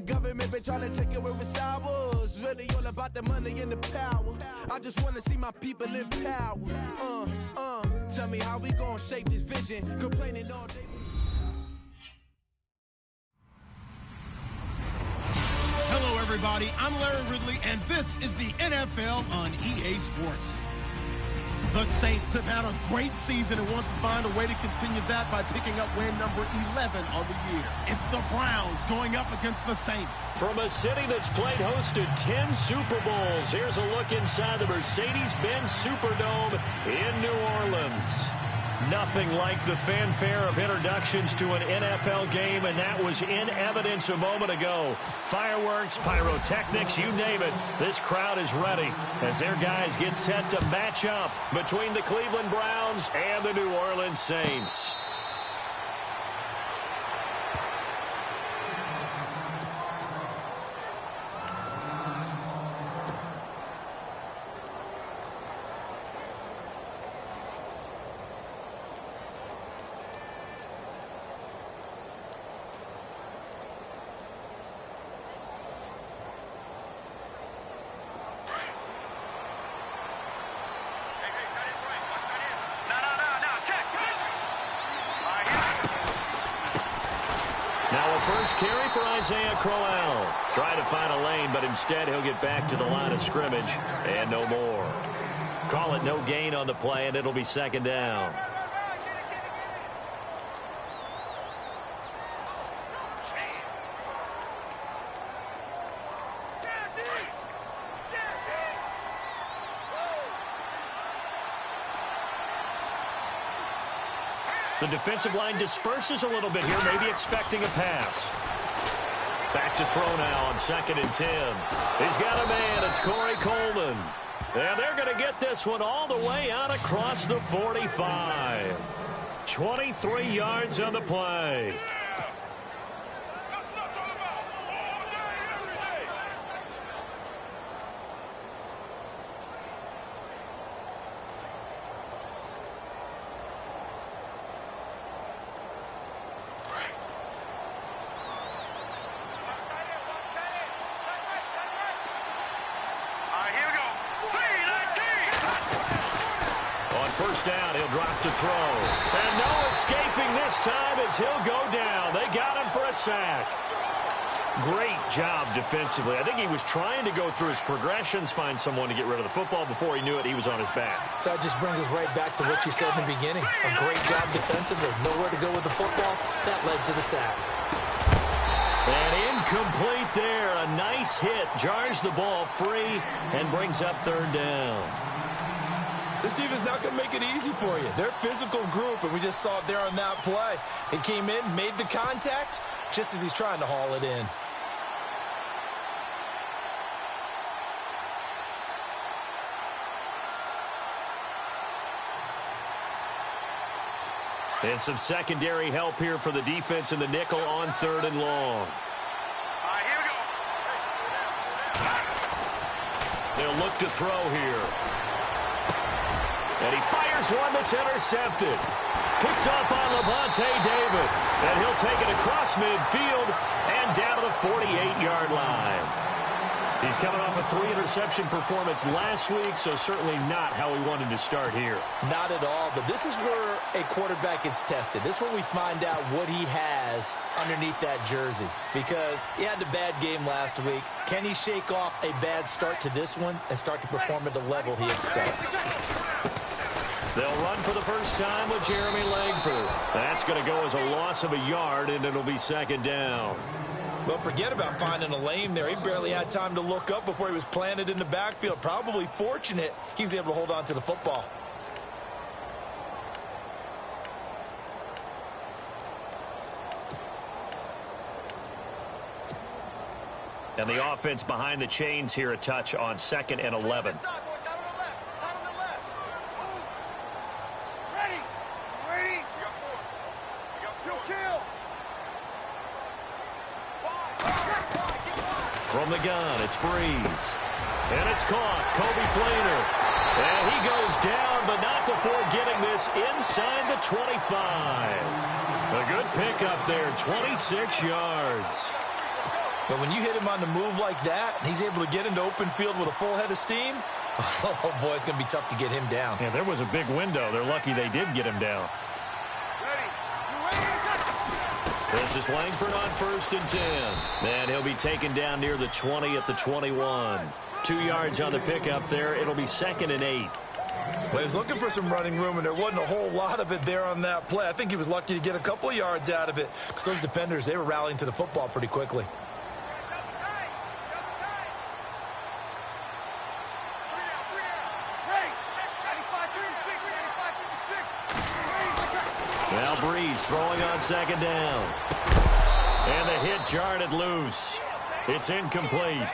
government been trying to take away with ours. Really all about the money and the power. I just want to see my people in power. Tell me how we gonna shape this vision. Complaining all day. Hello, everybody. I'm Larry Ridley, and this is the NFL on EA Sports. The Saints have had a great season and want to find a way to continue that by picking up win number 11 on the year. It's the Browns going up against the Saints. From a city that's played host to 10 Super Bowls, here's a look inside the Mercedes-Benz Superdome in New Orleans. Nothing like the fanfare of introductions to an NFL game, and that was in evidence a moment ago. Fireworks, pyrotechnics, you name it. This crowd is ready as their guys get set to match up between the Cleveland Browns and the New Orleans Saints. First carry for Isaiah Crowell. Trying to find a lane, but instead he'll get back to the line of scrimmage and no more. Call it no gain on the play, and it'll be second down. The defensive line disperses a little bit here, maybe expecting a pass. Back to throw now on 2nd and 10. He's got a man. It's Corey Coleman. And they're going to get this one all the way out across the 45. 23 yards on the play. First down, he'll drop to throw. And no escaping this time as he'll go down. They got him for a sack. Great job defensively. I think he was trying to go through his progressions, find someone to get rid of the football. Before he knew it, he was on his back. So that just brings us right back to what you said in the beginning. A great job defensively. Nowhere to go with the football. That led to the sack. And incomplete there. A nice hit. Jars the ball free and brings up 3rd down. This defense not going to make it easy for you. They're a physical group, and we just saw it there on that play. He came in, made the contact, just as he's trying to haul it in. And some secondary help here for the defense in the nickel on 3rd and long. Here we go. They'll look to throw here. And he fires one that's intercepted. Picked up on Levante David. And he'll take it across midfield and down to the 48-yard line. He's coming off a 3-interception performance last week, so certainly not how he wanted to start here. Not at all, but this is where a quarterback gets tested. This is where we find out what he has underneath that jersey. Because he had a bad game last week. Can he shake off a bad start to this one and start to perform at the level he expects? They'll run for the first time with Jeremy Langford. That's going to go as a loss of a yard, and it'll be 2nd down. Well, forget about finding a lane there. He barely had time to look up before he was planted in the backfield. Probably fortunate he was able to hold on to the football. And the offense behind the chains here, a touch on 2nd and 11. From the gun, it's Breeze. And it's caught. Kobe Flainer. And he goes down, but not before getting this inside the 25. A good pickup there, 26 yards. But when you hit him on the move like that, and he's able to get into open field with a full head of steam, oh, boy, it's going to be tough to get him down. Yeah, there was a big window. They're lucky they did get him down. This is Langford on 1st and 10. And he'll be taken down near the 20 at the 21. 2 yards on the pickup there. It'll be 2nd and 8. Well, he was looking for some running room, and there wasn't a whole lot of it there on that play. I think he was lucky to get a couple of yards out of it because those defenders, they were rallying to the football pretty quickly. Now Breeze throwing on 2nd down. And the hit jarred it loose. It's incomplete.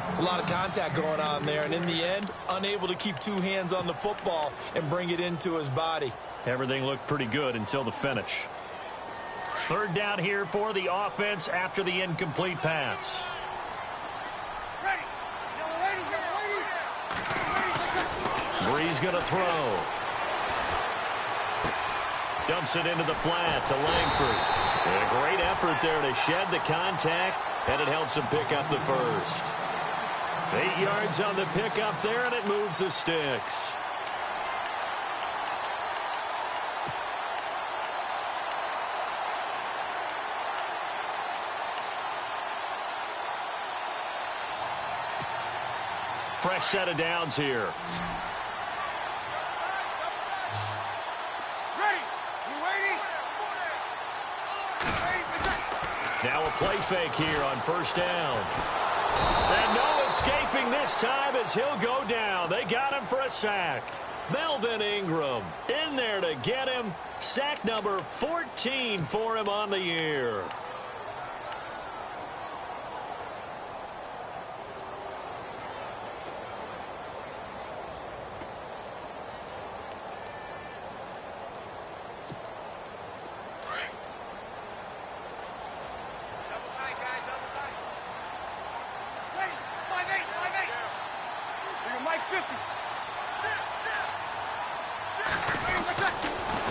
It's a lot of contact going on there, and in the end, unable to keep 2 hands on the football and bring it into his body. Everything looked pretty good until the finish. 3rd down here for the offense after the incomplete pass. Breeze going to throw. Dumps it into the flat to Langford. And a great effort there to shed the contact, and it helps him pick up the first. 8 yards on the pickup there, and it moves the sticks. Fresh set of downs here. Now a play fake here on 1st down. And no escaping this time as he'll go down. They got him for a sack. Melvin Ingram in there to get him. Sack number 14 for him on the year.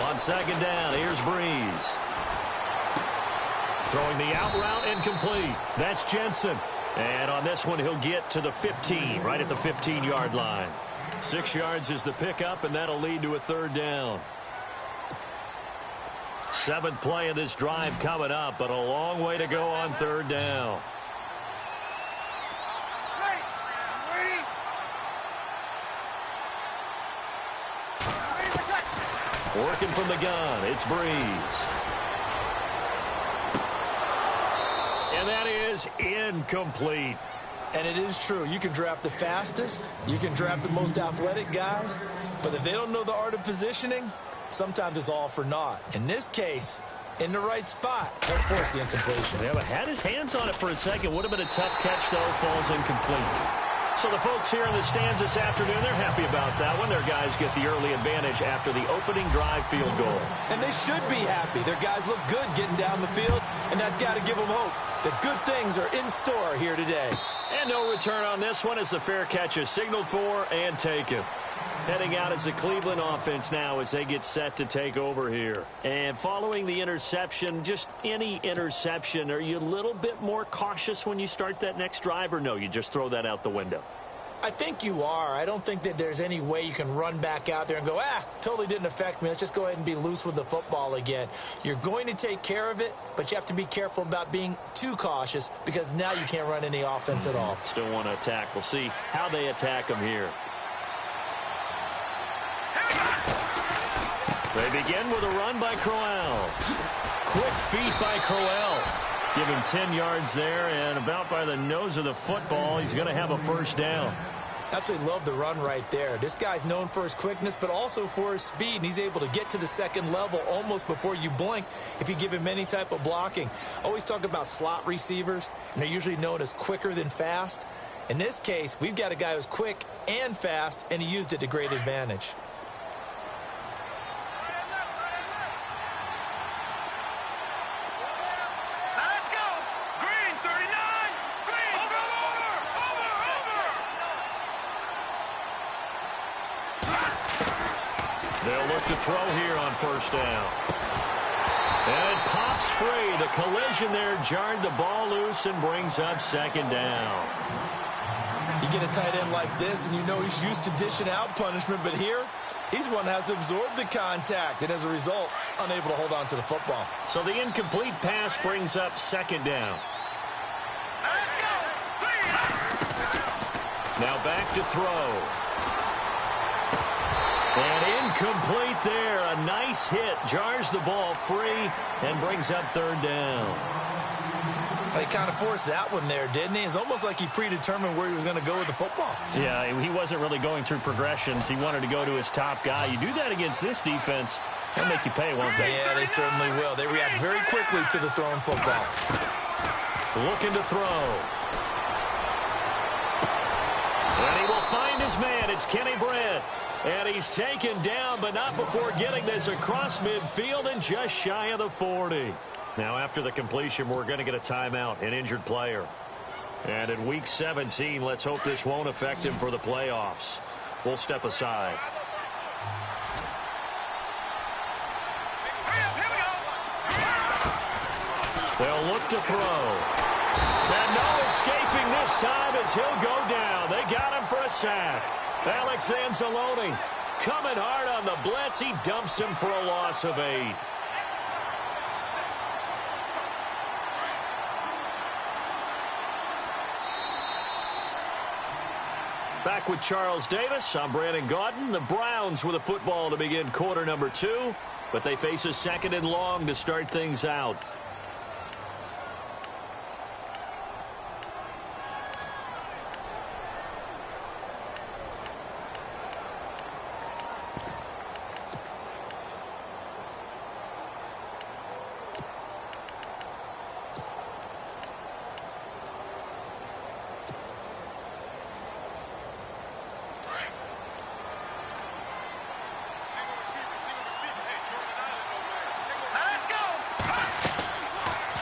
On 2nd down, here's Breeze. Throwing the out route incomplete. That's Jensen. And on this one, he'll get to the 15, right at the 15-yard line. 6 yards is the pickup, and that'll lead to a 3rd down. 7th play of this drive coming up, but a long way to go on 3rd down. Working from the gun, it's Breeze. And that is incomplete. And it is true. You can draft the fastest. You can draft the most athletic guys. But if they don't know the art of positioning, sometimes it's all for naught. In this case, in the right spot, he'll force the incompletion. Yeah, but had his hands on it for a second. Would have been a tough catch, though. Falls incomplete. So the folks here in the stands this afternoon, they're happy about that one. Their guys get the early advantage after the opening drive field goal. And they should be happy. Their guys look good getting down the field, and that's got to give them hope that good things are in store here today. And no return on this one as the fair catch is signaled for and taken. Heading out is the Cleveland offense now as they get set to take over here. And following the interception, just any interception, are you a little bit more cautious when you start that next drive, or no, you just throw that out the window? I think you are. I don't think that there's any way you can run back out there and go, totally didn't affect me. Let's just go ahead and be loose with the football again. You're going to take care of it, but you have to be careful about being too cautious because now you can't run any offense at all. Still want to attack. We'll see how they attack them here. They begin with a run by Crowell. Quick feet by Crowell. Give him 10 yards there, and about by the nose of the football, he's going to have a 1st down. Absolutely love the run right there. This guy's known for his quickness, but also for his speed, and he's able to get to the 2nd level almost before you blink if you give him any type of blocking. Always talk about slot receivers, and they're usually known as quicker than fast. In this case, we've got a guy who's quick and fast, and he used it to great advantage. They'll look to throw here on 1st down. And it pops free. The collision there jarred the ball loose and brings up second down. You get a tight end like this, and you know he's used to dishing out punishment, but here, he's one that has to absorb the contact, and as a result, unable to hold on to the football. So the incomplete pass brings up second down. Now back to throw. And incomplete there. A nice hit. Jars the ball free and brings up third down. He kind of forced that one there, didn't he? It's almost like he predetermined where he was going to go with the football. Yeah, he wasn't really going through progressions. He wanted to go to his top guy. You do that against this defense, they'll make you pay, won't they? Yeah, they certainly will. They react very quickly to the thrown football. Looking to throw. And he will find his man. It's Kenny Brent. And he's taken down, but not before getting this across midfield and just shy of the 40. Now, after the completion, we're going to get a timeout, an injured player. And in Week 17, let's hope this won't affect him for the playoffs. We'll step aside. They'll look to throw. And no escaping this time as he'll go down. They got him for a sack. Alex Anzalone coming hard on the blitz. He dumps him for a loss of 8. Back with Charles Davis. I'm Brandon Gaudin. The Browns with a football to begin quarter number 2, but they face a second and long to start things out.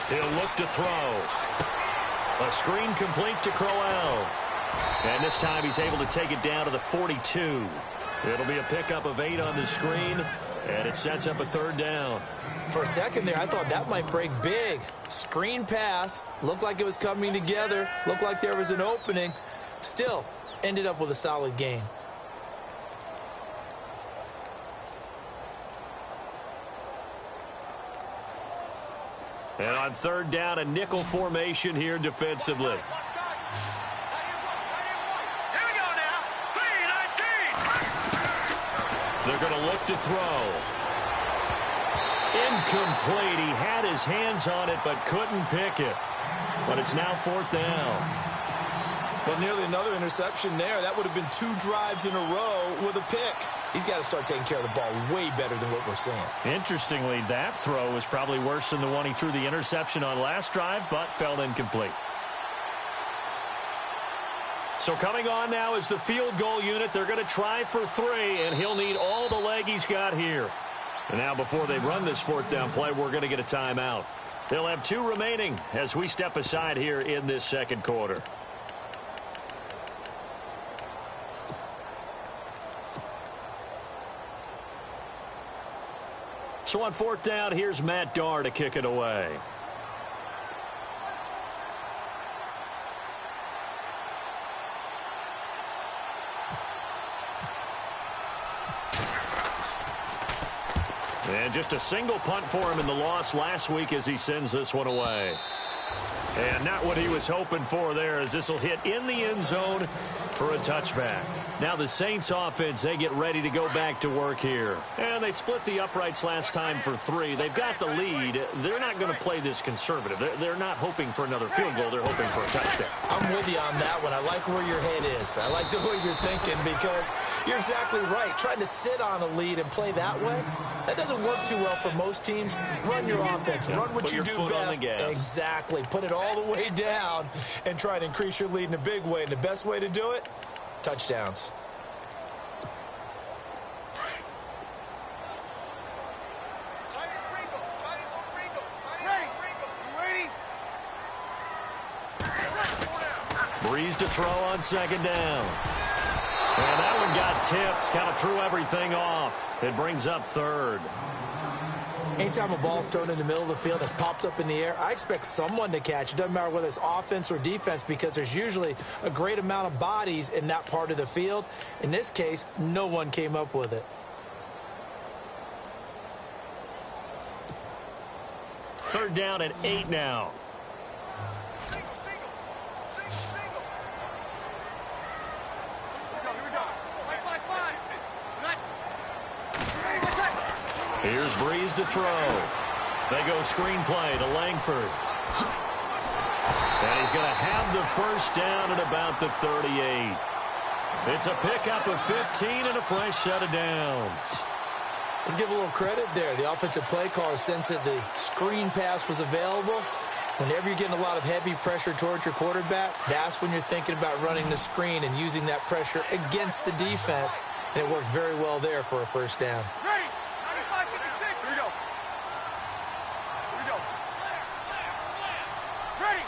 He'll look to throw. A screen complete to Crowell. And this time he's able to take it down to the 42. It'll be a pickup of 8 on the screen, and it sets up a third down. For a second there, I thought that might break big. Screen pass. Looked like it was coming together. Looked like there was an opening. Still, ended up with a solid gain. And on third down, a nickel formation here defensively. Here we go now. 3-19. They're going to look to throw. Incomplete. He had his hands on it but couldn't pick it. But it's now fourth down. Well, nearly another interception there. That would have been 2 drives in a row with a pick. He's got to start taking care of the ball way better than what we're seeing. Interestingly, that throw was probably worse than the one he threw the interception on last drive, but fell incomplete. So coming on now is the field goal unit. They're going to try for 3, and he'll need all the leg he's got here. And now before they run this fourth down play, we're going to get a timeout. They'll have 2 remaining as we step aside here in this second quarter. So on fourth down, here's Matt Darr to kick it away. And just a single punt for him in the loss last week as he sends this one away. And not what he was hoping for there, as this will hit in the end zone for a touchback. Now the Saints offense, they get ready to go back to work here. And they split the uprights last time for 3. They've got the lead. They're not going to play this conservative. They're not hoping for another field goal. They're hoping for a touchdown. I'm with you on that one. I like where your head is. I like the way you're thinking, because you're exactly right. Trying to sit on a lead and play that way, that doesn't work too well for most teams. Run your offense. Run what you do best. Exactly. Put it all the way down and try to increase your lead in a big way. And the best way to do it, touchdowns. Breeze to throw on second down. And that one got tipped. Kind of threw everything off. It brings up third. Anytime a ball's thrown in the middle of the field that's popped up in the air, I expect someone to catch it. Doesn't matter whether it's offense or defense, because there's usually a great amount of bodies in that part of the field. In this case, no one came up with it. Third down and 8 now. Here's Breeze to throw. They go screenplay to Langford. And he's going to have the first down at about the 38. It's a pickup of 15 and a fresh set of downs. Let's give a little credit there. The offensive play caller sensed that the screen pass was available. Whenever you're getting a lot of heavy pressure towards your quarterback, that's when you're thinking about running the screen and using that pressure against the defense. And it worked very well there for a first down. Ready. 95, 56. Here we go. Ready.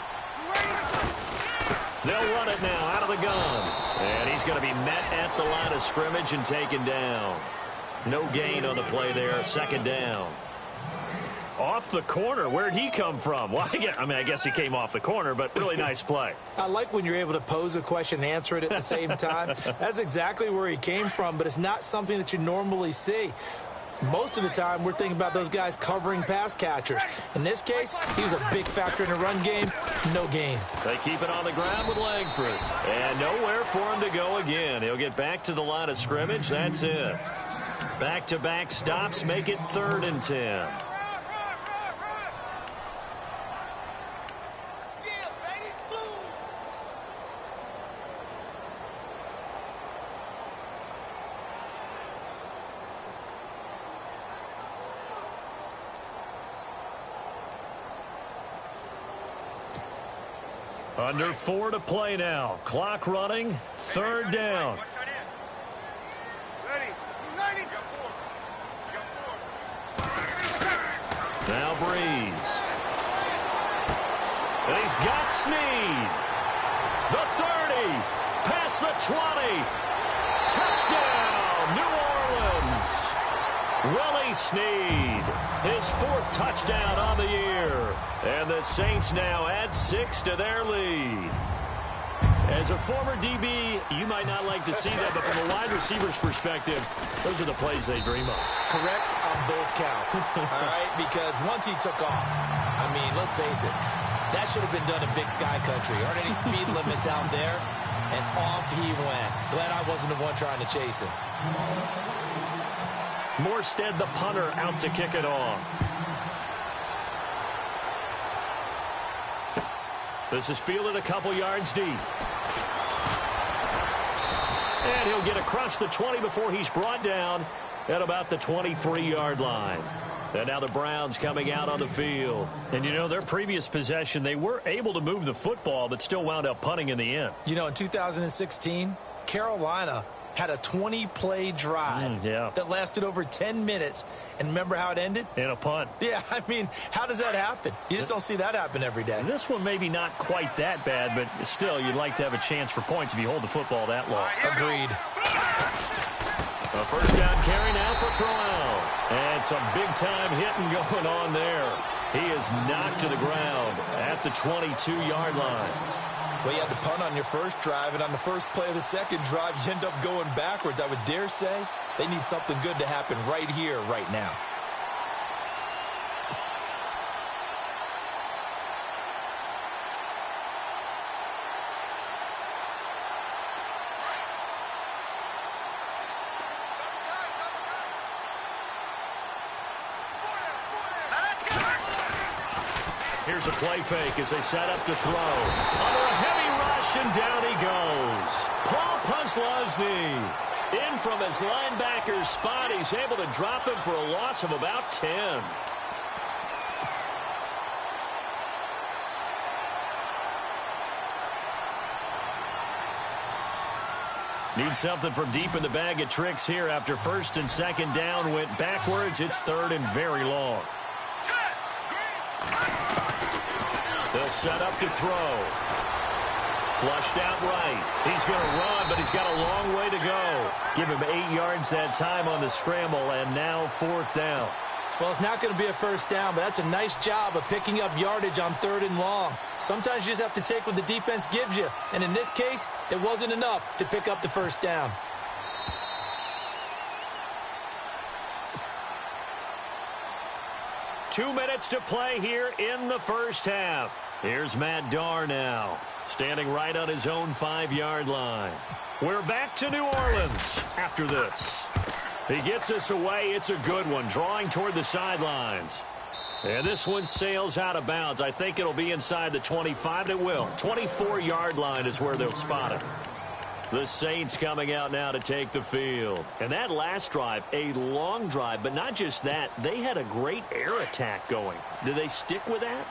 They'll run it now out of the gun. And he's going to be met at the line of scrimmage and taken down. No gain on the play there. Second down. Off the corner. Where'd he come from? Well, I guess he came off the corner, but really nice play. I like when you're able to pose a question and answer it at the same time. That's exactly where he came from, but it's not something that you normally see. Most of the time, we're thinking about those guys covering pass catchers. In this case, he was a big factor in the run game. No gain. They keep it on the ground with Langford. And nowhere for him to go again. He'll get back to the line of scrimmage. That's it. Back-to-back stops make it 3rd and 10. Under 4 to play now. Clock running. 3rd down. Now Breeze. And he's got Snead. The 30. Past the 20. Touchdown, New Orleans. Willie Snead. His 4th touchdown on the year. And the Saints now add 6 to their lead. As a former DB, you might not like to see that, but from a wide receiver's perspective, those are the plays they dream of. Correct on both counts, all right? Because once he took off, I mean, let's face it, that should have been done in Big Sky Country. Aren't any speed limits out there? And off he went. Glad I wasn't the one trying to chase him. Morstead, the punter, out to kick it off. This is fielded a couple yards deep. And he'll get across the 20 before he's brought down at about the 23-yard line. And now the Browns coming out on the field. And, you know, their previous possession, they were able to move the football, but still wound up punting in the end. You know, in 2016, Carolina had a 20-play drive that lasted over 10 minutes. And remember how it ended? In a punt. Yeah, I mean, how does that happen? You just don't see that happen every day. And this one maybe not quite that bad, but still, you'd like to have a chance for points if you hold the football that long. Agreed. A first down carry now for Crowell. And some big-time hitting going on there. He is knocked to the ground at the 22-yard line. Well, you had to punt on your first drive, and on the first play of the second drive, you end up going backwards. I would dare say they need something good to happen right here, right now. Here's a play fake as they set up to throw. Under a heavy rush, and down he goes. Paul Posluszny in from his linebacker's spot. He's able to drop him for a loss of about 10. Need something from deep in the bag of tricks here after first and second down went backwards. It's 3rd and very long. They'll set up to throw. Flushed out right. He's going to run, but he's got a long way to go. Give him 8 yards that time on the scramble, and now 4th down. Well, it's not going to be a first down, but that's a nice job of picking up yardage on 3rd and long. Sometimes you just have to take what the defense gives you, and in this case, it wasn't enough to pick up the first down. Two minutes to play here in the first half. Here's Matt Darr now, standing right on his own 5-yard line. We're back to New Orleans after this. He gets us away. It's a good one, drawing toward the sidelines. And this one sails out of bounds. I think it'll be inside the 25. It will. 24-yard line is where they'll spot it. The Saints coming out now to take the field. And that last drive, a long drive, but not just that. They had a great air attack going. Do they stick with that?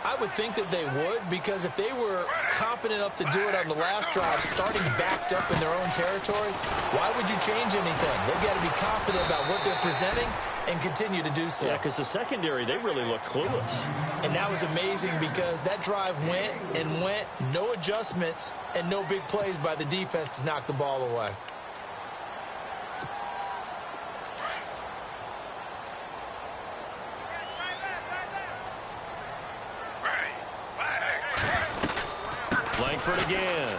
I would think that they would, because if they were confident enough to do it on the last drive, starting backed up in their own territory, why would you change anything? They've got to be confident about what they're presenting and continue to do so. Yeah, because the secondary, they really look clueless. And that was amazing because that drive went and went, no adjustments, and no big plays by the defense to knock the ball away. Langford again.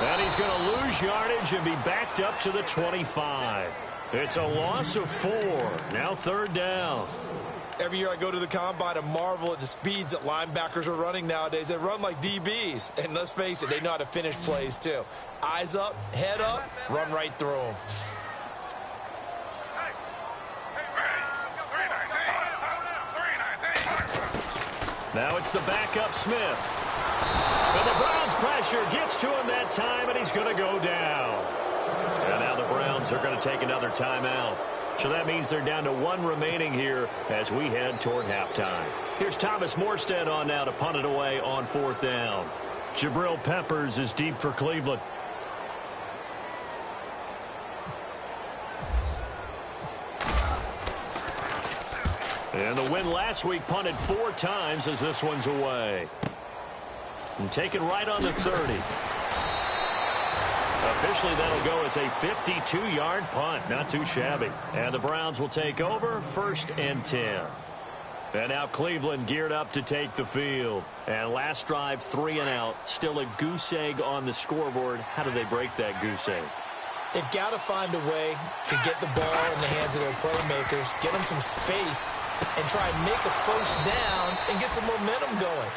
And he's going to lose yardage and be backed up to the 25. It's a loss of 4. Now 3rd down. Every year I go to the combine and marvel at the speeds that linebackers are running nowadays. They run like DBs. And let's face it, they know how to finish plays too. Eyes up, head up, run right through them. Now it's the backup Smith. And the Browns pressure gets to him that time, and he's going to go down. And now the Browns are going to take another timeout. So that means they're down to 1 remaining here as we head toward halftime. Here's Thomas Morstead on now to punt it away on 4th down. Jabril Peppers is deep for Cleveland. And the win last week punted 4 times as this one's away. And taken right on the 30. Officially, that'll go as a 52-yard punt. Not too shabby. And the Browns will take over 1st and 10. And now Cleveland geared up to take the field. And last drive, 3 and out. Still a goose egg on the scoreboard. How do they break that goose egg? They've got to find a way to get the ball in the hands of their playmakers, get them some space, and try and make a first down and get some momentum going.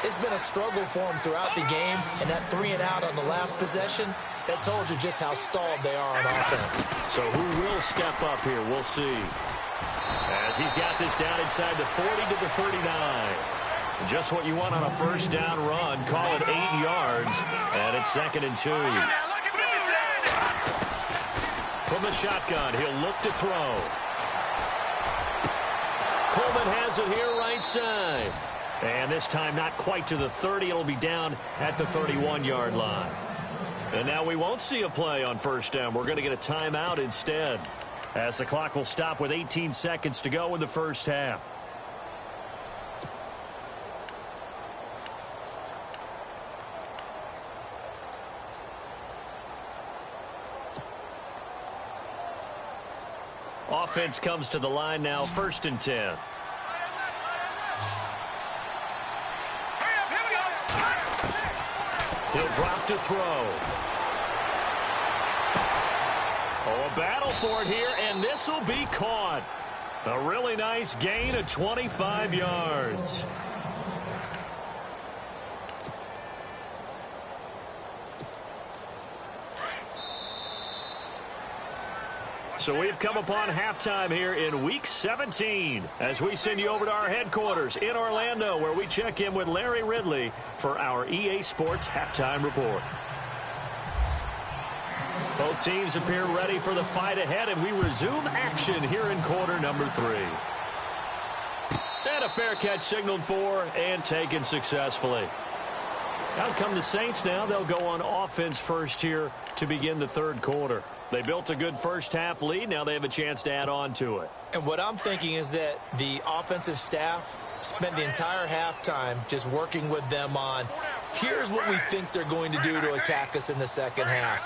It's been a struggle for them throughout the game, and that 3 and out on the last possession, that told you just how stalled they are on offense. So who will step up here? We'll see. As he's got this down inside the 40 to the 39. Just what you want on a first down run. Call it 8 yards, and it's 2nd and 2. From the shotgun, he'll look to throw. Coleman has it here right side. And this time not quite to the 30. It'll be down at the 31-yard line. And now we won't see a play on first down. We're going to get a timeout instead, as the clock will stop with 18 seconds to go in the first half. Offense comes to the line now, 1st and 10. He'll drop to throw. Oh, a battle for it here, and this will be caught. A really nice gain of 25 yards. So we've come upon halftime here in Week 17 as we send you over to our headquarters in Orlando, where we check in with Larry Ridley for our EA Sports Halftime Report. Both teams appear ready for the fight ahead, and we resume action here in quarter number 3. And a fair catch signaled for and taken successfully. Out come the Saints now. They'll go on offense first here to begin the 3rd quarter. They built a good first half lead. Now they have a chance to add on to it. And what I'm thinking is that the offensive staff spent the entire halftime just working with them on, here's what we think they're going to do to attack us in the second half.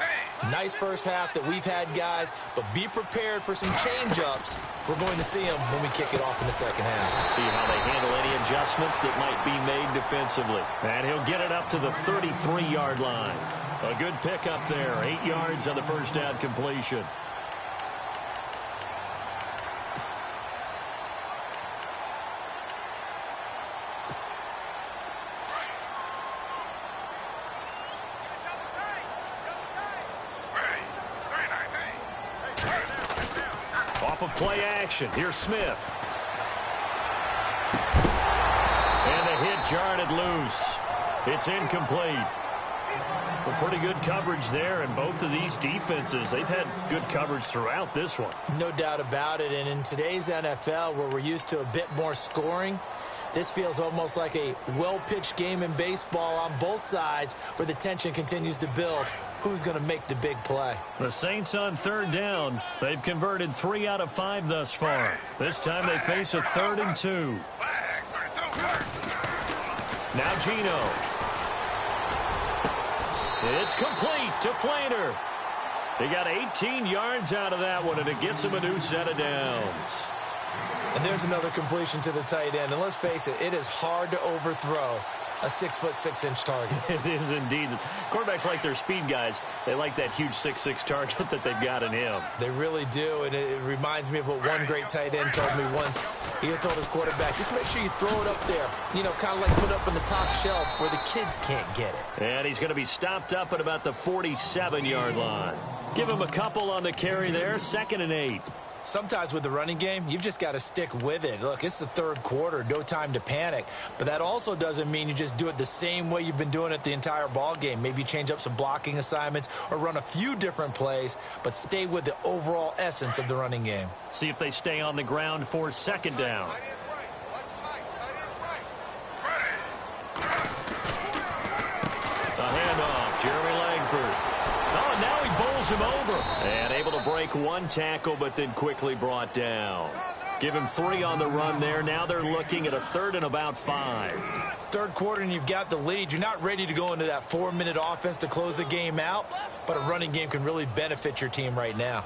Nice first half that we've had, guys, but be prepared for some change-ups. We're going to see them when we kick it off in the second half. See how they handle any adjustments that might be made defensively. And he'll get it up to the 33-yard line. A good pickup there, 8 yards on the first down completion. Off of play action, here's Smith. And the hit jarred it loose. It's incomplete. Well, pretty good coverage there, and both of these defenses, they've had good coverage throughout this one. No doubt about it, and in today's NFL, where we're used to a bit more scoring, this feels almost like a well-pitched game in baseball on both sides where the tension continues to build. Who's going to make the big play? The Saints on third down. They've converted 3 out of 5 thus far. This time they face a 3rd and 2. Now Gino. It's complete to Flainer. They got 18 yards out of that one, and it gets him a new set of downs. And there's another completion to the tight end. And let's face it, it is hard to overthrow a 6'6" target. It is indeed. Quarterbacks like their speed guys. They like that huge 6'6" target that they've got in him. They really do, and it reminds me of what one great tight end told me once. He had told his quarterback, just make sure you throw it up there. You know, kind of like put it up on the top shelf where the kids can't get it. And he's going to be stopped up at about the 47-yard line. Give him a couple on the carry there, 2nd and 8. Sometimes with the running game, you've just got to stick with it. Look, it's the third quarter, no time to panic. But that also doesn't mean you just do it the same way you've been doing it the entire ball game. Maybe change up some blocking assignments or run a few different plays, but stay with the overall essence of the running game. See if they stay on the ground for 2nd down. A handoff, Jeremy Langford. Oh, and now he bowls him over. And able to break one tackle, but then quickly brought down. Give him 3 on the run there. Now they're looking at a 3rd and about 5. Third quarter, and you've got the lead. You're not ready to go into that 4-minute offense to close the game out, but a running game can really benefit your team right now.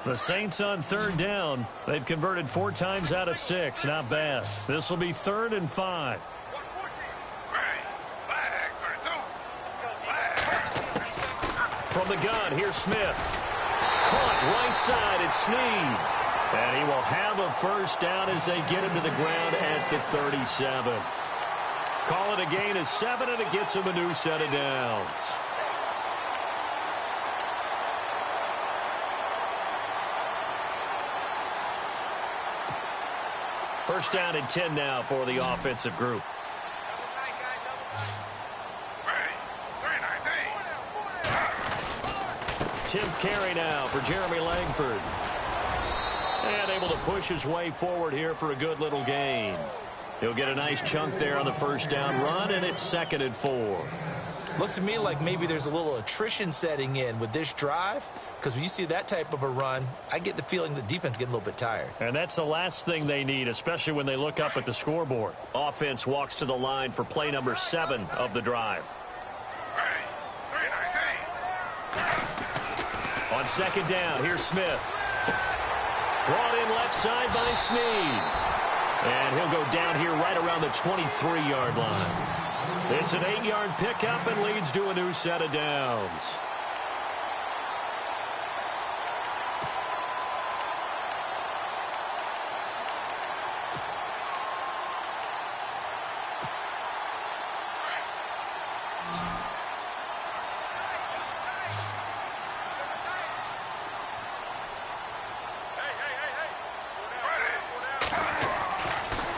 The Saints on 3rd down. They've converted 4 times out of 6. Not bad. This will be 3rd and 5. From the gun, here's Smith. Caught right side, it's Snead. And he will have a first down as they get him to the ground at the 37. Call it a gain of 7, and it gets him a new set of downs. First down and 10 now for the offensive group. 10th carry now for Jeremy Langford. And able to push his way forward here for a good little gain. He'll get a nice chunk there on the first down run, and it's 2nd and 4. Looks to me like maybe there's a little attrition setting in with this drive, because when you see that type of a run, I get the feeling the defense getting a little bit tired. And that's the last thing they need, especially when they look up at the scoreboard. Offense walks to the line for play number 7 of the drive. On 2nd down, here's Smith. Brought in left side by Snead. And he'll go down here right around the 23-yard line. It's an 8-yard pickup and leads to a new set of downs.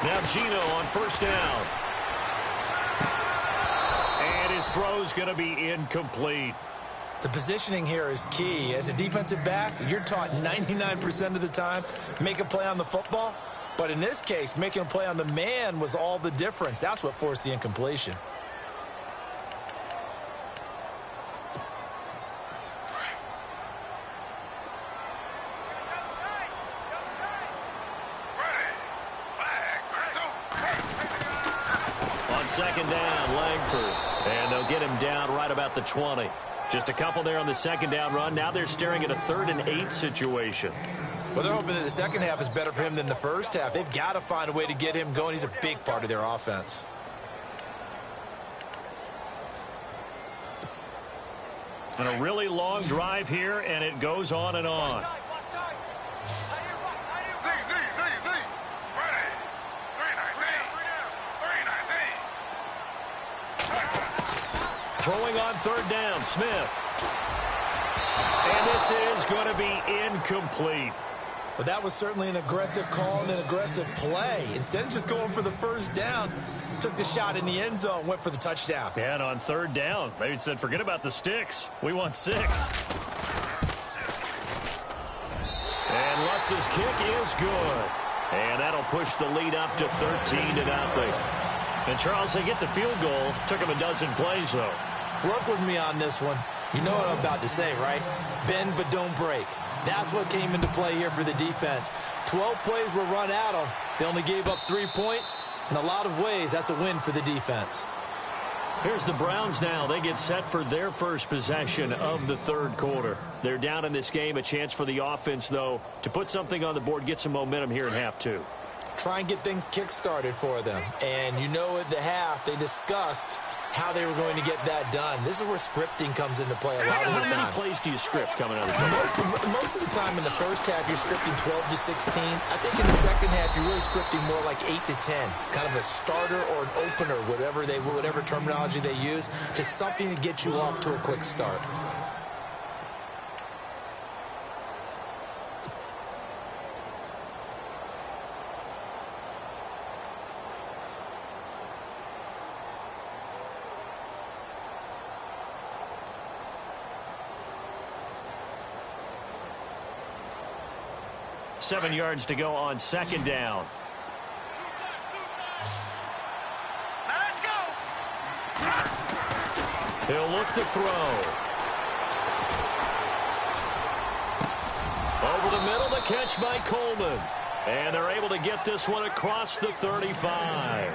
Now Gino on first down. And his throw's going to be incomplete. The positioning here is key. As a defensive back, you're taught 99% of the time, make a play on the football. But in this case, making a play on the man was all the difference. That's what forced the incompletion. On second down, Langford. And they'll get him down right about the 20. Just a couple there on the second down run. Now they're staring at a 3rd and 8 situation. Well, they're hoping that the second half is better for him than the first half. They've got to find a way to get him going. He's a big part of their offense. And a really long drive here, and it goes on and on. Throwing on 3rd down, Smith. And this is going to be incomplete. But that was certainly an aggressive call and an aggressive play. Instead of just going for the first down, took the shot in the end zone, went for the touchdown. Yeah, and on 3rd down, maybe it said, forget about the sticks. We want 6. And Lutz's kick is good. And that'll push the lead up to 13-0. And Charles, they get the field goal. Took him a dozen plays, though. Work with me on this one. You know what I'm about to say, right? Bend but don't break. That's what came into play here for the defense. 12 plays were run at them. They only gave up 3 points. In a lot of ways, that's a win for the defense. Here's the Browns now. They get set for their first possession of the 3rd quarter. They're down in this game. A chance for the offense, though, to put something on the board, get some momentum here in half 2. Try and get things kick-started for them. And you know at the half, they discussed how they were going to get that done. This is where scripting comes into play a lot of the time. How many plays do you script coming out of the Most of the time in the first half, you're scripting 12 to 16. I think in the second half, you're really scripting more like 8 to 10. Kind of a starter or an opener, whatever terminology they use, just something to get you off to a quick start. Seven yards to go on second down. Let's go. He'll look to throw. Over the middle, the catch by Coleman. And they're able to get this one across the 35.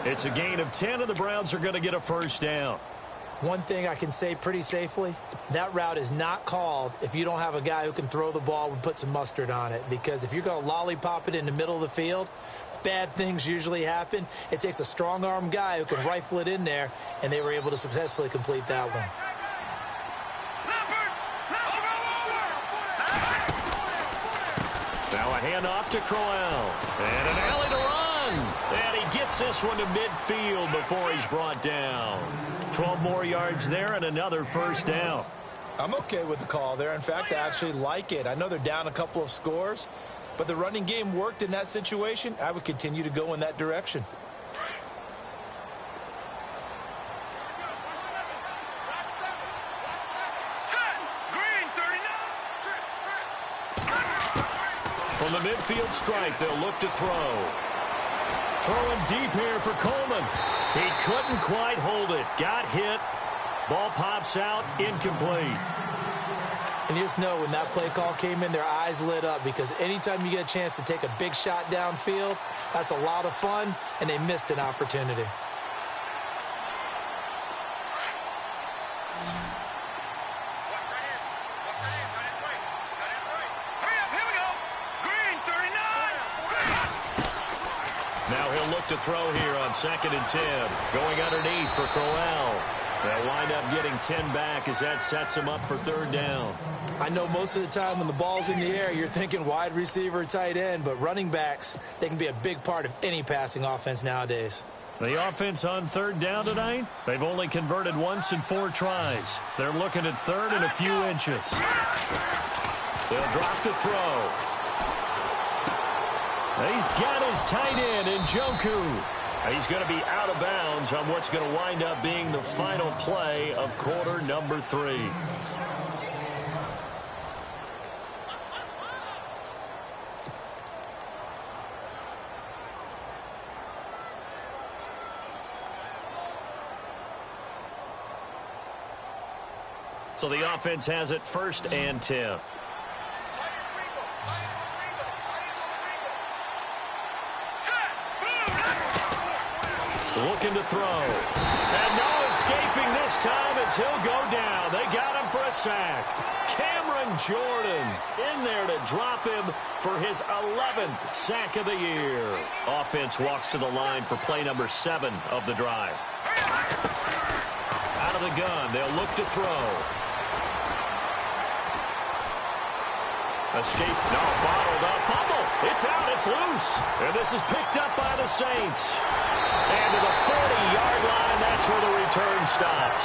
It's a gain of 10, and the Browns are going to get a first down. One thing I can say pretty safely, that route is not called if you don't have a guy who can throw the ball and put some mustard on it. Because if you're going to lollipop it in the middle of the field, bad things usually happen. It takes a strong-arm guy who can rifle it in there, and they were able to successfully complete that one. Now a handoff to Crowell. And an alley to run. And he gets this one to midfield before he's brought down. 12 more yards there and another first down. I'm okay with the call there. In fact, I actually like it. I know they're down a couple of scores, but the running game worked in that situation. I would continue to go in that direction. From the midfield stripe, they'll look to throw. Throwing deep here for Coleman. He couldn't quite hold it. Got hit. Ball pops out. Incomplete. And you just know when that play call came in, their eyes lit up, because anytime you get a chance to take a big shot downfield, that's a lot of fun, and they missed an opportunity. To throw here on 2nd and 10. Going underneath for Crowell. They'll wind up getting 10 back as that sets him up for 3rd down. I know most of the time when the ball's in the air, you're thinking wide receiver, tight end, but running backs, they can be a big part of any passing offense nowadays. The offense on 3rd down tonight, they've only converted once in 4 tries. They're looking at 3rd and a few inches. They'll drop to throw. He's got his tight end in Njoku. He's going to be out of bounds on what's going to wind up being the final play of quarter number 3. So the offense has it 1st and 10. looking to throw. And no escaping this time as he'll go down. They got him for a sack. Cameron Jordan in there to drop him for his 11th sack of the year. Offense walks to the line for play number 7 of the drive. Out of the gun, they'll look to throw. Escape, no, bottled up, fumble. It's out, it's loose. And this is picked up by the Saints. And to the 40-yard line, that's where the return stops.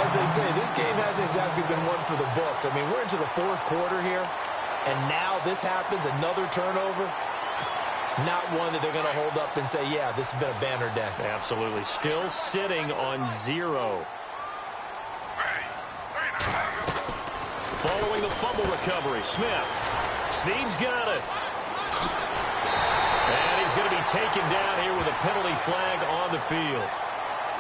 As they say, this game hasn't exactly been one for the books. I mean, we're into the 4th quarter here, and now this happens, another turnover. Not one that they're going to hold up and say, yeah, this has been a banner day. Absolutely. Still sitting on 0. Following the fumble recovery, Smith. Snead's got it. And he's going to be taken down here with a penalty flag on the field.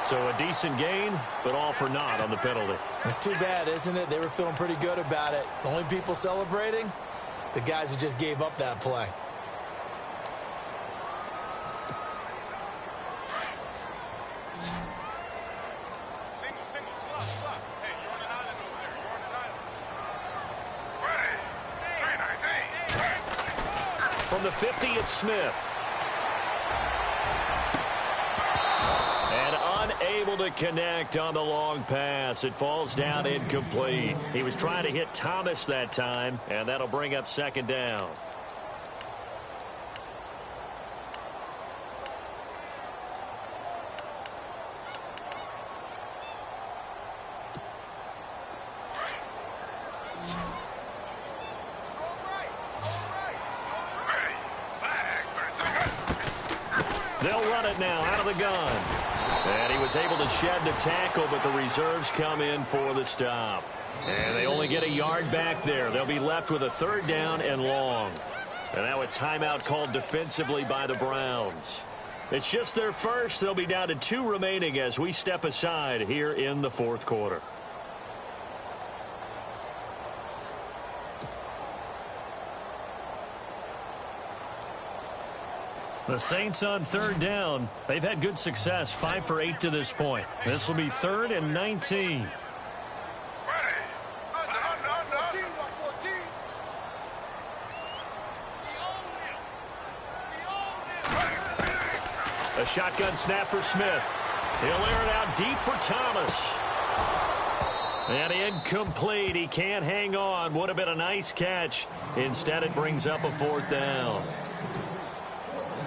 So a decent gain, but all for naught on the penalty. It's too bad, isn't it? They were feeling pretty good about it. The only people celebrating, the guys who just gave up that play. From the 50, it's Smith. And unable to connect on the long pass. It falls down incomplete. He was trying to hit Thomas that time, and that'll bring up 2nd down. They'll run it now out of the gun. And he was able to shed the tackle, but the reserves come in for the stop. And they only get a yard back there. They'll be left with a 3rd down and long. And now a timeout called defensively by the Browns. It's just their first. They'll be down to 2 remaining as we step aside here in the 4th quarter. The Saints on 3rd down. They've had good success, 5 for 8 to this point. This will be 3rd and 19. A shotgun snap for Smith. He'll air it out deep for Thomas. And incomplete. He can't hang on. Would have been a nice catch. Instead, it brings up a 4th down.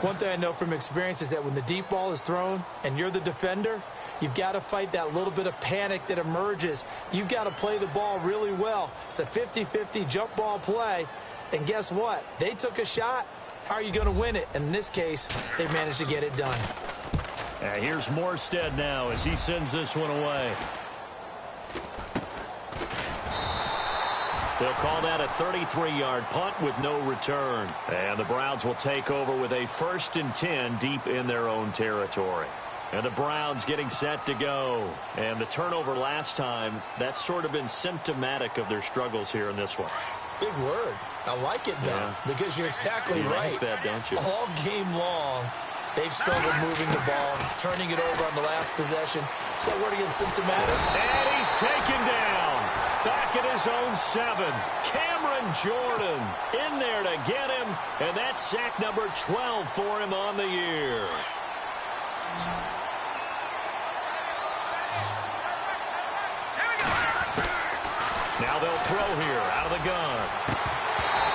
One thing I know from experience is that when the deep ball is thrown and you're the defender, you've got to fight that little bit of panic that emerges. You've got to play the ball really well. It's a 50-50 jump ball play. And guess what? They took a shot. How are you going to win it? And in this case, they managed to get it done. Here's Morstead now as he sends this one away. They'll call that a 33-yard punt with no return. And the Browns will take over with a 1st and 10 deep in their own territory. And the Browns getting set to go. And the turnover last time, that's sort of been symptomatic of their struggles here in this one. Big word. I like it, though, because you're exactly right. Like that, don't you? All game long, they've struggled moving the ball, turning it over on the last possession. Is that word again symptomatic? And he's taken down. Back at his own 7. Cameron Jordan in there to get him. And that's sack number 12 for him on the year. Now they'll throw here out of the gun.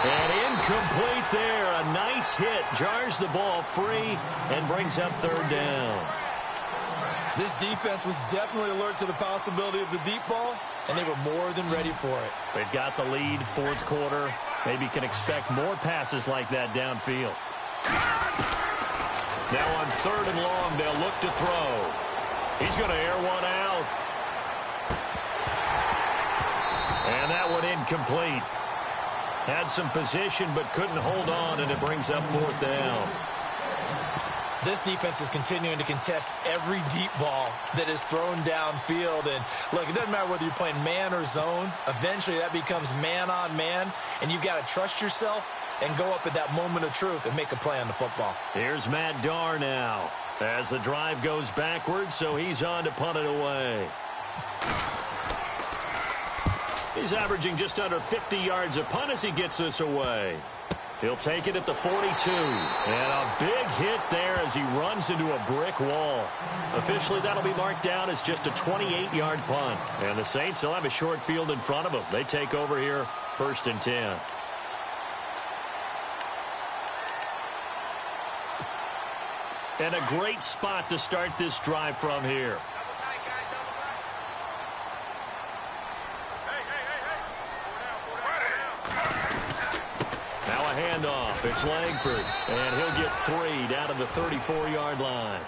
And incomplete there. A nice hit. Jars the ball free and brings up 3rd down. This defense was definitely alert to the possibility of the deep ball, and they were more than ready for it. They've got the lead, 4th quarter. Maybe can expect more passes like that downfield. Now on 3rd and long, they'll look to throw. He's going to air one out. And that one incomplete. Had some position but couldn't hold on, and it brings up 4th down. This defense is continuing to contest every deep ball that is thrown downfield. And, look, it doesn't matter whether you're playing man or zone. Eventually, that becomes man on man, and you've got to trust yourself and go up at that moment of truth and make a play on the football. Here's Matt Darr now as the drive goes backwards, so he's on to punt it away. He's averaging just under 50 yards a punt as he gets this away. He'll take it at the 42. And a big hit there as he runs into a brick wall. Officially, that'll be marked down as just a 28-yard punt. And the Saints will have a short field in front of them. They take over here, 1st and 10. And a great spot to start this drive from here. Handoff. It's Langford, and he'll get 3 down to the 34-yard line.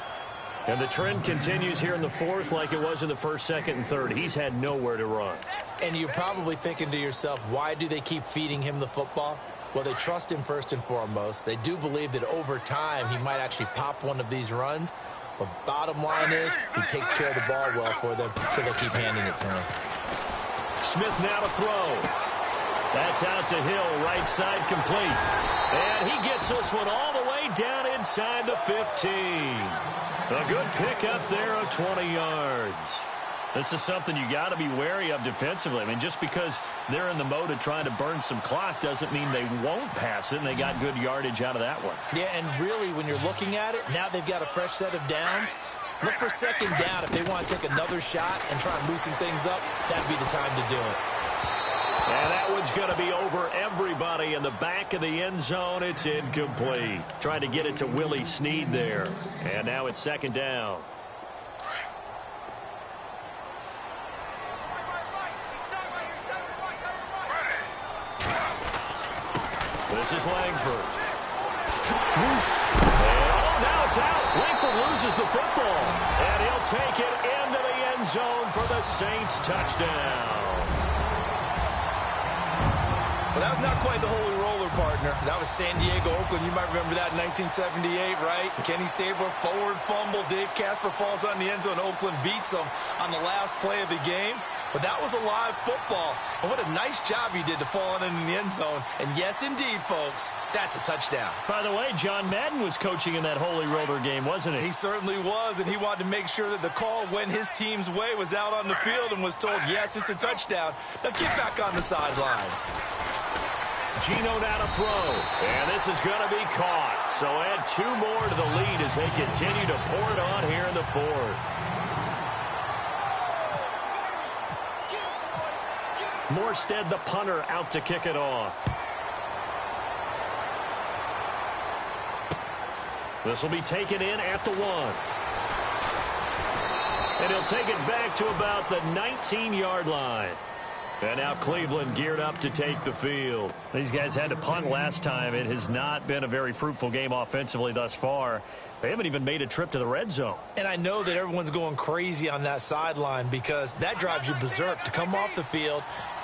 And the trend continues here in the 4th like it was in the 1st, 2nd, and 3rd. He's had nowhere to run. And you're probably thinking to yourself, why do they keep feeding him the football? Well, they trust him first and foremost. They do believe that over time he might actually pop one of these runs. But bottom line is he takes care of the ball well for them, so they keep handing it to him. Smith now to throw. That's out to Hill, right side complete. And he gets this one all the way down inside the 15. A good pickup there of 20 yards. This is something you got to be wary of defensively. I mean, just because they're in the mode of trying to burn some clock doesn't mean they won't pass it, and they got good yardage out of that one. Yeah, and really, when you're looking at it, now they've got a fresh set of downs. Look for 2nd down if they want to take another shot and try and loosen things up. That'd be the time to do it. And that one's going to be over everybody in the back of the end zone. It's incomplete. Trying to get it to Willie Snead there. And now it's 2nd down. This is Langford. Whoosh. And now it's out. Langford loses the football. And he'll take it into the end zone for the Saints touchdown. Well, that was not quite the holy roller, partner. That was San Diego, Oakland. You might remember that in 1978, right? Kenny Stabler, forward fumble. Dave Casper falls on the end zone. Oakland beats him on the last play of the game. But that was a live football. And what a nice job he did to fall in the end zone. And yes, indeed, folks, that's a touchdown. By the way, John Madden was coaching in that holy roller game, wasn't he? He certainly was, and he wanted to make sure that the call went his team's way, was out on the field and was told, yes, it's a touchdown. Now get back on the sidelines. Gino now to throw, and this is going to be caught. So add 2 more to the lead as they continue to pour it on here in the 4th. Morstead, the punter, out to kick it off. This will be taken in at the 1. And he'll take it back to about the 19-yard line. And now Cleveland geared up to take the field. These guys had to punt last time. It has not been a very fruitful game offensively thus far. They haven't even made a trip to the red zone. And I know that everyone's going crazy on that sideline because that drives you berserk to come off the field,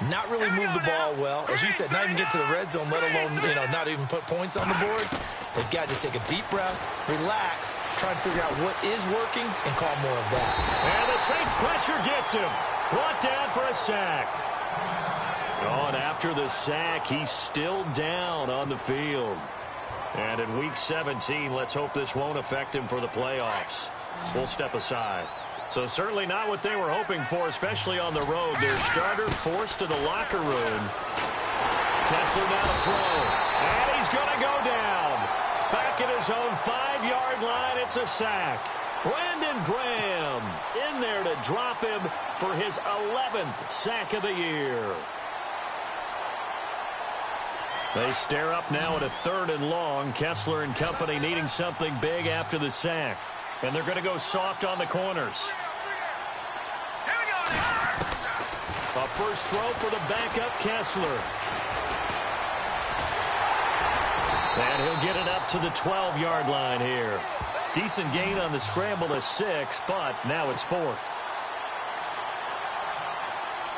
not really move the ball well. As you said, not even get to the red zone, let alone, not even put points on the board. They've got to just take a deep breath, relax, try and figure out what is working, and call more of that. And the Saints pressure gets him. Brought down for a sack. Oh, and after the sack, he's still down on the field. And in Week 17, let's hope this won't affect him for the playoffs. We'll step aside. So certainly not what they were hoping for, especially on the road. Their starter forced to the locker room. Kessler now to throw. And he's going to go down. Back at his own 5-yard line, it's a sack. Brandon Graham in there to drop him for his 11th sack of the year. They stare up now at a 3rd and long. Kessler and company needing something big after the sack. And they're going to go soft on the corners. A first throw for the backup Kessler. And he'll get it up to the 12-yard line here. Decent gain on the scramble to 6, but now it's 4th.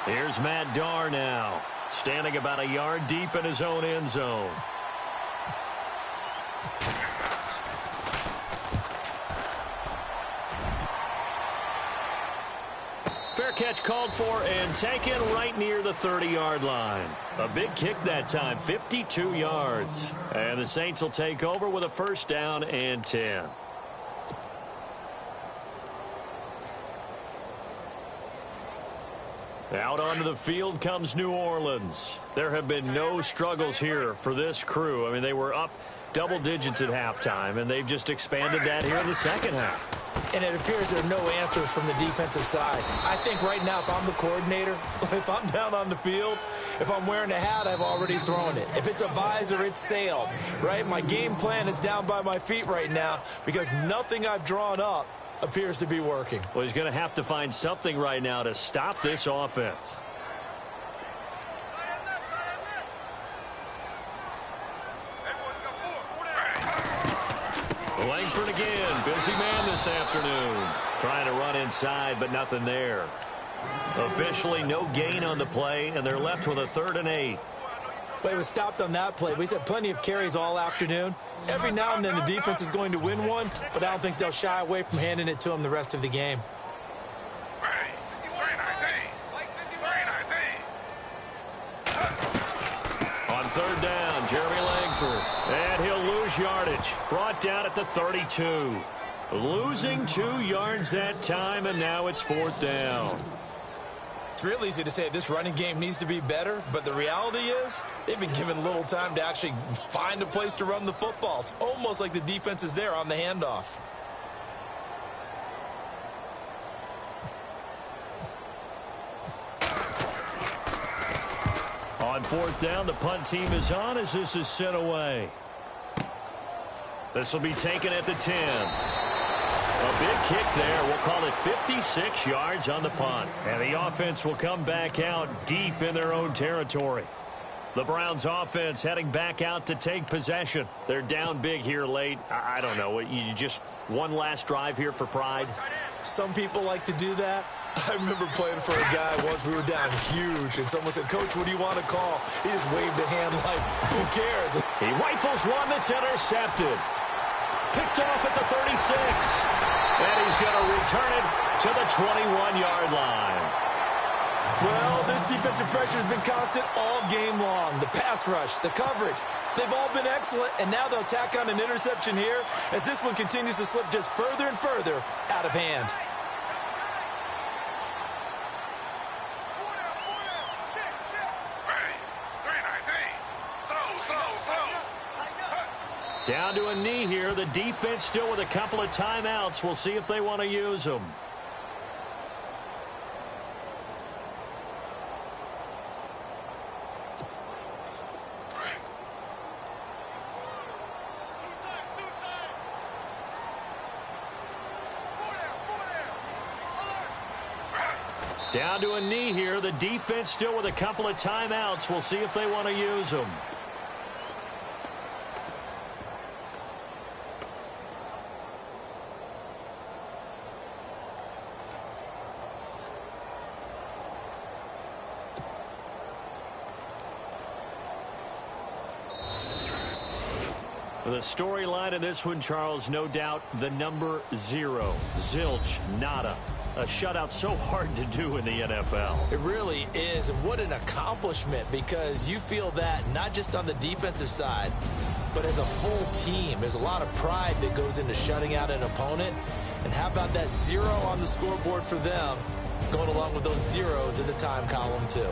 Here's Matt Darr now, standing about a yard deep in his own end zone. fair catch called for and taken right near the 30-yard line. A big kick that time, 52 yards. And the Saints will take over with a first down and 10. Out onto the field comes New Orleans. There have been no struggles here for this crew. I mean, they were up double digits at halftime, and they've just expanded that here in the second half. And it appears there are no answers from the defensive side. I think right now, if I'm the coordinator, if I'm down on the field, if I'm wearing a hat, I've already thrown it. If it's a visor, it's sailed, right? My game plan is down by my feet right now because nothing I've drawn up appears to be working. Well, he's going to have to find something right now to stop this offense. Langford again, busy man this afternoon. Trying to run inside, but nothing there. Officially no gain on the play, and they're left with a 3rd and 8. But it was stopped on that play. We've had plenty of carries all afternoon. Every now and then the defense is going to win one, but I don't think they'll shy away from handing it to them the rest of the game. On 3rd down, Jeremy Langford. And he'll lose yardage. Brought down at the 32. Losing 2 yards that time, and now it's 4th down. It's real easy to say this running game needs to be better, but the reality is they've been given little time to actually find a place to run the football. It's almost like the defense is there on the handoff. On 4th down, the punt team is on as this is sent away. This will be taken at the 10. A big kick there. We'll call it 56 yards on the punt. And the offense will come back out deep in their own territory. The Browns offense heading back out to take possession. They're down big here late. I don't know. You just one last drive here for pride? Some people like to do that. I remember playing for a guy once. We were down huge, and someone said, "Coach, what do you want to call?" He just waved a hand like, who cares? He rifles one that's intercepted. Picked off at the 36. And he's going to return it to the 21-yard line. Well, this defensive pressure has been constant all game long. The pass rush, the coverage, they've all been excellent, and now they'll tack on an interception here as this one continues to slip just further and further out of hand. Down to a knee here. The defense still with a couple of timeouts. We'll see if they want to use them. Down to a knee here. The defense still with a couple of timeouts. We'll see if they want to use them. The storyline in this one, Charles, no doubt the number 0. Zilch, nada. A shutout so hard to do in the NFL. It really is, and what an accomplishment, because you feel that not just on the defensive side, but as a full team. There's a lot of pride that goes into shutting out an opponent, and how about that 0 on the scoreboard for them, going along with those zeros in the time column too.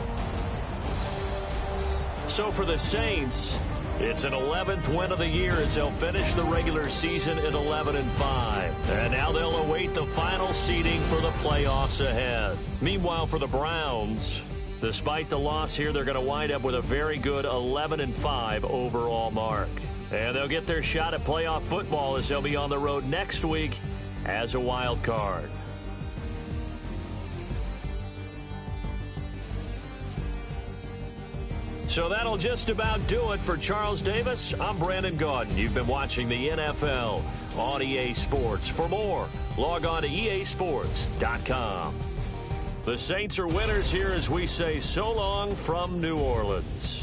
So for the Saints, it's an 11th win of the year as they'll finish the regular season at 11-5. And now they'll await the final seeding for the playoffs ahead. Meanwhile, for the Browns, despite the loss here, they're going to wind up with a very good 11-5 overall mark. And they'll get their shot at playoff football as they'll be on the road next week as a wild card. So that'll just about do it for Charles Davis. I'm Brandon Gaudin. You've been watching the NFL on EA Sports. For more, log on to easports.com. The Saints are winners here as we say so long from New Orleans.